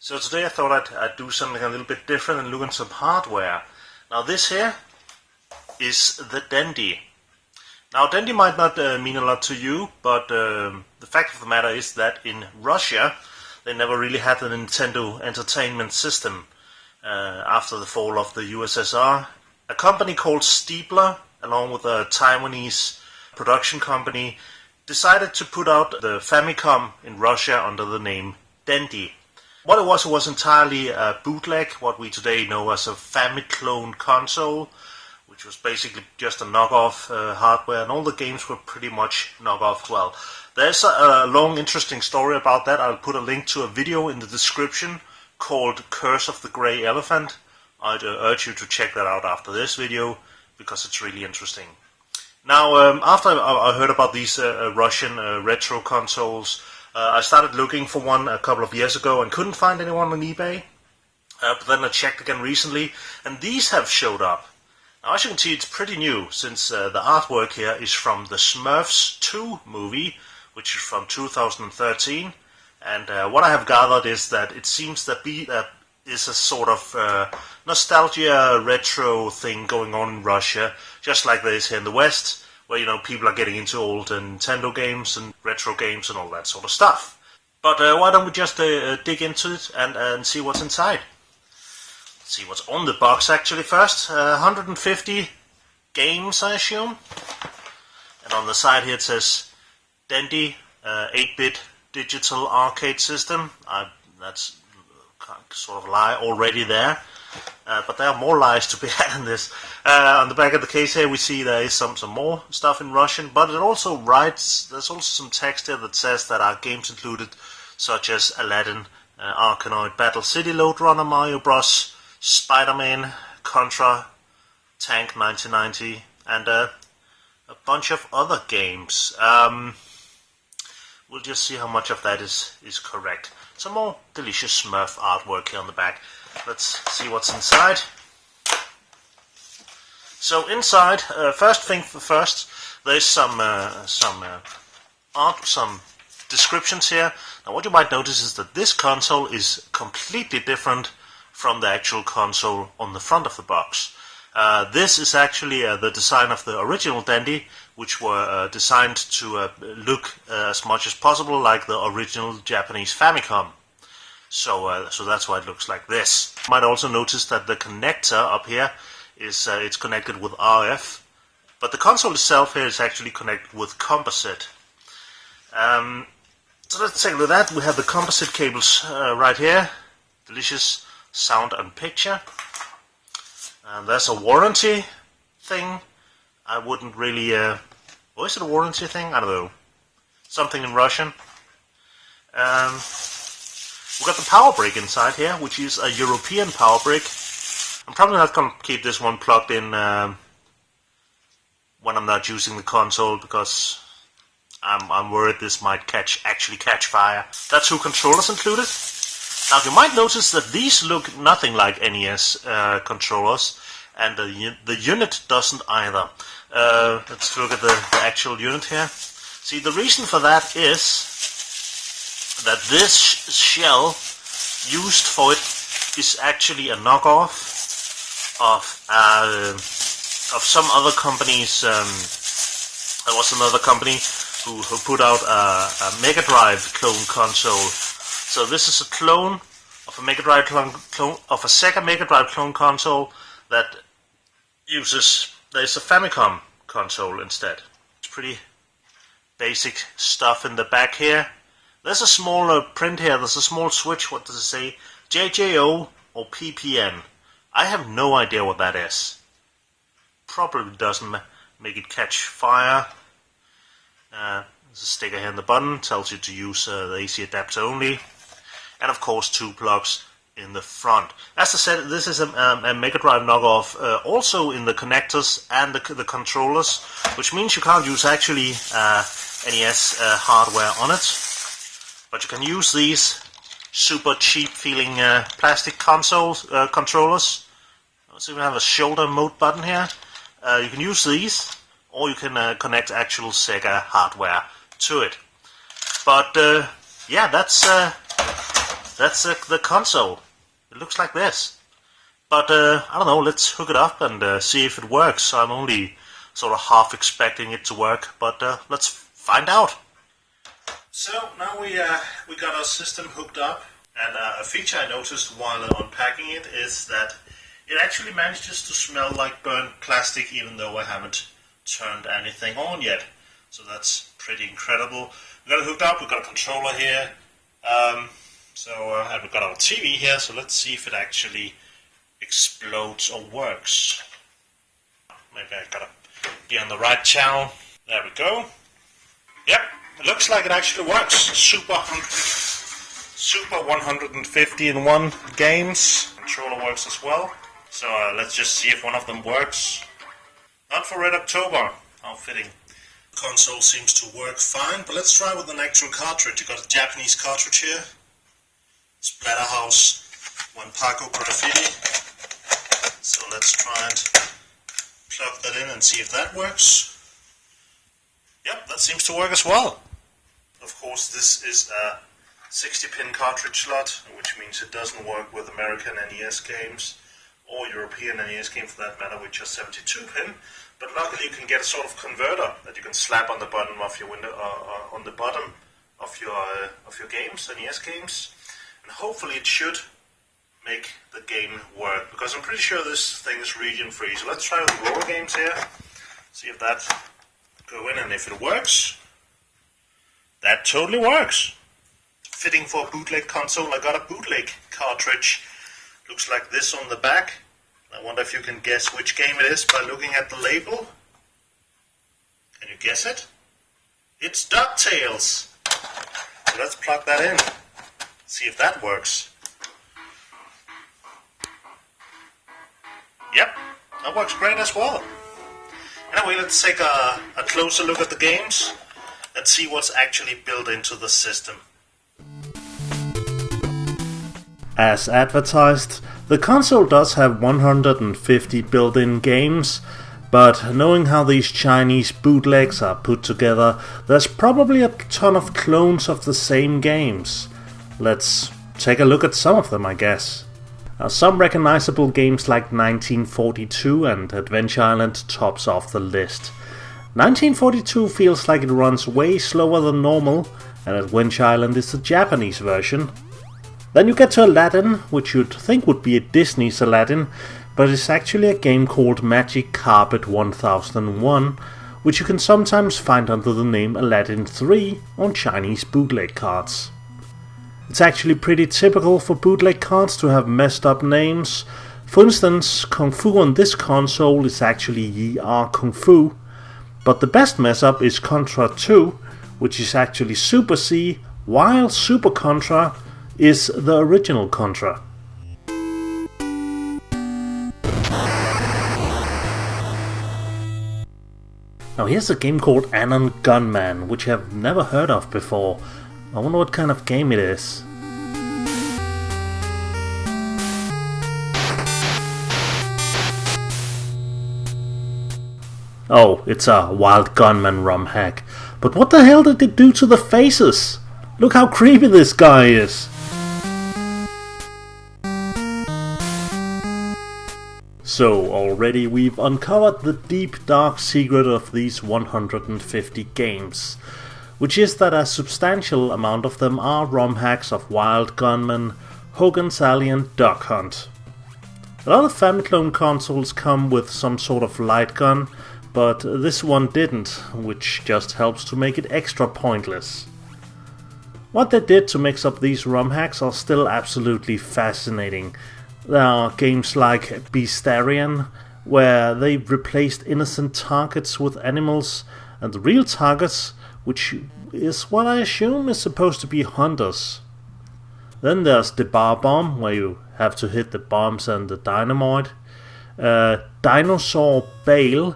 So today I thought I'd do something a little bit different and look at some hardware. Now this here is the Dendy. Now Dendy might not mean a lot to you, but the fact of the matter is that in Russia they never really had a Nintendo Entertainment System after the fall of the USSR. A company called Steepler, along with a Taiwanese production company, decided to put out the Famicom in Russia under the name Dendy. What it was entirely a bootleg, what we today know as a Famiclone console, which was basically just a knockoff hardware, and all the games were pretty much knockoff. Well, there's a long interesting story about that. I'll put a link to a video in the description called Curse of the Grey Elephant. I'd urge you to check that out after this video, because it's really interesting. Now, after I heard about these Russian retro consoles, I started looking for one a couple of years ago and couldn't find anyone on eBay. But then I checked again recently, and these have showed up. Now, as you can see, it's pretty new, since the artwork here is from the Smurfs 2 movie, which is from 2013. And what I have gathered is that it seems that is a sort of nostalgia retro thing going on in Russia, just like there is here in the West, where, you know, people are getting into old Nintendo games and retro games and all that sort of stuff. But why don't we just dig into it and see what's inside? Let's see what's on the box actually first. 150 games, I assume. And on the side here it says Dendy, 8-bit digital arcade system. That's sort of a lie already there. But there are more lies to be had in this. On the back of the case here we see there is some more stuff in Russian, but it also writes, there's also some text here that says that our games included, such as Aladdin, Arkanoid, Battle City, Lode Runner, Mario Bros, Spider-Man, Contra, Tank 1990, and a bunch of other games. We'll just see how much of that is correct. Some more delicious Smurf artwork here on the back. Let's see what's inside. So inside, first thing first, there's some art, some descriptions here. Now what you might notice is that this console is completely different from the actual console on the front of the box. This is actually the design of the original Dendy, which were designed to look as much as possible like the original Japanese Famicom. So that's why it looks like this. You might also notice that the connector up here is it's connected with RF, but the console itself here is actually connected with composite. So let's take a look at that. We have the composite cables right here. Delicious sound and picture. And there's a warranty thing. I wouldn't really... or is it a warranty thing? I don't know. Something in Russian. We've got the power brick inside here, which is a European power brick. I'm probably not going to keep this one plugged in when I'm not using the console, because I'm worried this might actually catch fire. That's 2 controllers included. Now you might notice that these look nothing like NES controllers, and the unit doesn't either. Let's look at the actual unit here. See, the reason for that is that this shell used for it is actually a knockoff of some other company's. There was another company who put out a Mega Drive clone console. So this is a clone of a Mega Drive clone of a Sega Mega Drive clone console that uses. There's a Famicom console instead. It's pretty basic stuff in the back here. There's a small print here, there's a small switch. What does it say? JJO or PPN? I have no idea what that is. Probably doesn't make it catch fire. There's a sticker here in the button, tells you to use the AC adapter only. And of course 2 plugs in the front. As I said, this is a Mega Drive knockoff, also in the connectors and the controllers, which means you can't use actually NES hardware on it. But you can use these super cheap feeling plastic controllers. Let's even have a shoulder mode button here. You can use these, or you can connect actual Sega hardware to it. But yeah, that's that's the console. It looks like this. But I don't know, let's hook it up and see if it works. I'm only sort of half expecting it to work, but let's find out. So now we got our system hooked up, and a feature I noticed while unpacking it is that it actually manages to smell like burnt plastic even though I haven't turned anything on yet. So that's pretty incredible. We got it hooked up, we've got a controller here, and we've got our TV here, so let's see if it actually explodes or works. Maybe I gotta be on the right channel. There we go. Yep, it looks like it actually works. Super 150-in-1 games. Controller works as well. So let's just see if one of them works. Not for Red October. How fitting. Console seems to work fine, but let's try with an actual cartridge. You got a Japanese cartridge here. Splatterhouse Wanpaku Graffiti. So let's try and plug that in and see if that works. Yep, that seems to work as well. Of course, this is a 60-pin cartridge slot, which means it doesn't work with American NES games or European NES games for that matter, which are 72-pin. But luckily, you can get a sort of converter that you can slap on the bottom of your window, on the bottom of your games, NES games, and hopefully it should make the game work. Because I'm pretty sure this thing is region-free. So let's try with the roller games here. See if that go in, and if it works, that totally works. Fitting for a bootleg console. I got a bootleg cartridge. Looks like this on the back. I wonder if you can guess which game it is by looking at the label. Can you guess it? It's DuckTales. So let's plug that in. See if that works. Yep, that works great as well. Anyway, let's take a closer look at the games and see what's actually built into the system. As advertised, the console does have 150 built-in games, but knowing how these Chinese bootlegs are put together, there's probably a ton of clones of the same games. Let's take a look at some of them, I guess. Some recognizable games like 1942 and Adventure Island tops off the list. 1942 feels like it runs way slower than normal, and Adventure Island is the Japanese version. Then you get to Aladdin, which you'd think would be a Disney's Aladdin, but it's actually a game called Magic Carpet 1001, which you can sometimes find under the name Aladdin 3 on Chinese bootleg cards. It's actually pretty typical for bootleg cards to have messed up names. For instance, Kung Fu on this console is actually Yi Ar Kung Fu, but the best mess up is Contra 2, which is actually Super C, while Super Contra is the original Contra. Now here's a game called Anon Gunman, which I've never heard of before. I wonder what kind of game it is. Oh, it's a Wild Gunman ROM hack. But what the hell did it do to the faces? Look how creepy this guy is. So already we've uncovered the deep dark secret of these 150 games, which is that a substantial amount of them are ROM hacks of Wild Gunman, Hogan's Sally and Duck Hunt. A lot of Famiclone consoles come with some sort of light gun, but this one didn't, which just helps to make it extra pointless. What they did to mix up these ROM hacks are still absolutely fascinating. There are games like Beastarian, where they replaced innocent targets with animals, and the real targets, which is what I assume is supposed to be hunters. Then there's the Bar Bomb, where you have to hit the bombs and the dynamite. Dinosaur Bale,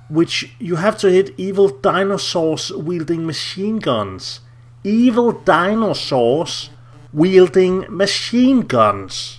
which you have to hit evil dinosaurs wielding machine guns. Evil dinosaurs wielding machine guns.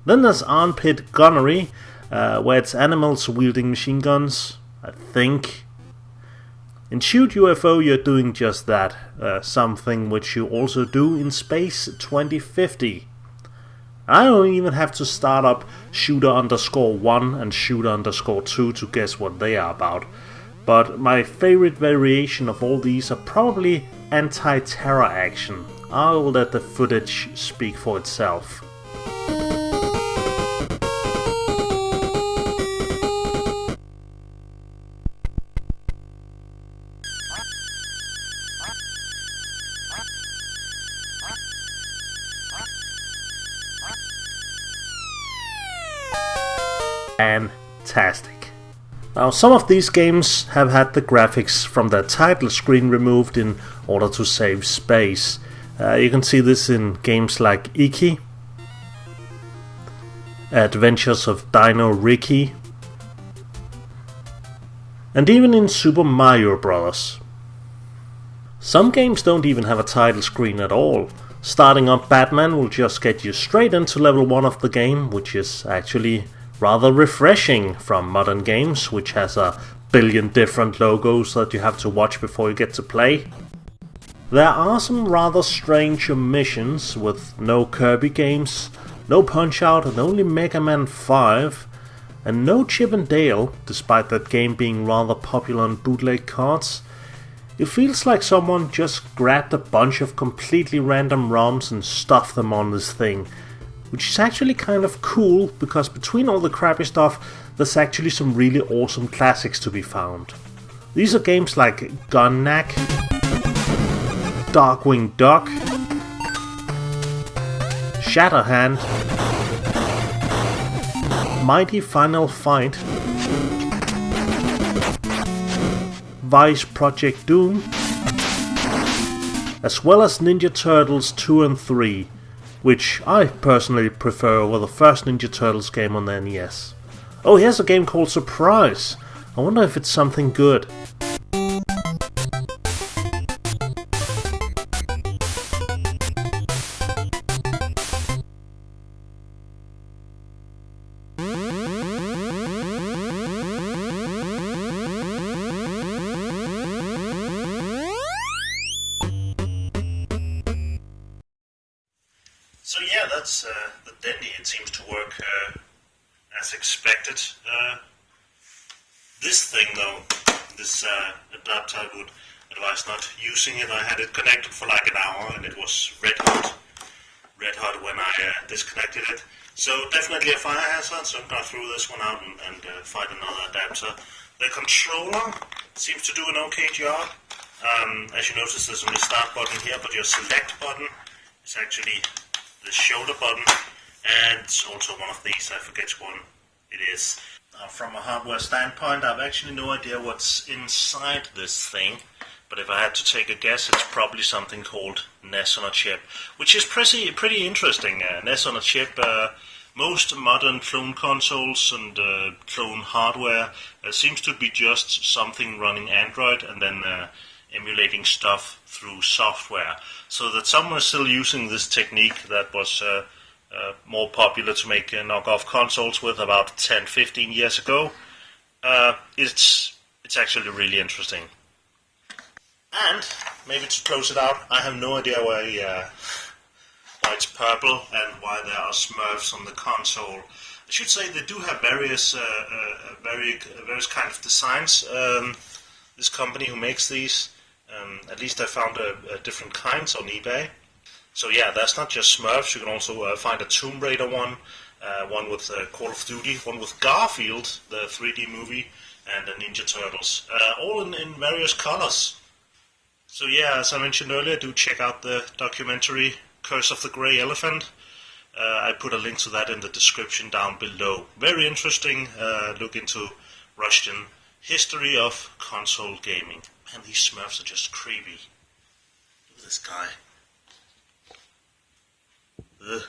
Then there's Armpit Gunnery, where it's animals wielding machine guns, I think. In Shoot UFO you're doing just that, something which you also do in Space 2050. I don't even have to start up Shooter_1 and Shooter_2 to guess what they are about, but my favorite variation of all these are probably anti-terror action. I'll let the footage speak for itself. Fantastic. Now, some of these games have had the graphics from their title screen removed in order to save space. You can see this in games like LIEK, Adventures of Dino Ricky, and even in Super Mario Bros. Some games don't even have a title screen at all. Starting up Batman will just get you straight into level 1 of the game, which is actually rather refreshing from modern games, which has a billion different logos that you have to watch before you get to play. There are some rather strange omissions with no Kirby games, no Punch-Out and only Mega Man 5, and no Chip and Dale, despite that game being rather popular on bootleg cards. It feels like someone just grabbed a bunch of completely random ROMs and stuffed them on this thing, which is actually kind of cool, because between all the crappy stuff there's actually some really awesome classics to be found. These are games like Gunmen, Darkwing Duck, Shatterhand, Mighty Final Fight, Vice Project Doom, as well as Ninja Turtles 2 and 3, which I personally prefer over the first Ninja Turtles game on the NES. Oh, here's a game called Surprise. I wonder if it's something good. So yeah, that's the Dendy. It seems to work as expected. This thing though, this adapter, I would advise not using it. I had it connected for like an hour and it was red hot when I disconnected it. So definitely a fire hazard, so I'm going to throw this one out and find another adapter. The controller seems to do an okay job. As you notice, there's only start button here, but your select button is actually the shoulder button, and also one of these, I forget which one it is. From a hardware standpoint, I have actually no idea what's inside this thing, but if I had to take a guess, it's probably something called NES on a chip, which is pretty interesting. NES on a chip, most modern clone consoles and clone hardware seems to be just something running Android and then emulating stuff through software, so that someone is still using this technique that was more popular to make knockoff consoles with about 10-15 years ago. It's actually really interesting. And maybe to close it out, I have no idea why it's purple and why there are Smurfs on the console. I should say they do have various kind of designs. This company who makes these. At least I found different kinds on eBay. So yeah, that's not just Smurfs. You can also find a Tomb Raider one with Call of Duty, one with Garfield, the 3D movie, and Ninja Turtles, all in various colors. So yeah, as I mentioned earlier, do check out the documentary Curse of the Grey Elephant. I put a link to that in the description down below. Very interesting look into Russian history of console gaming. Man, these Smurfs are just creepy. Look at this guy. Ugh.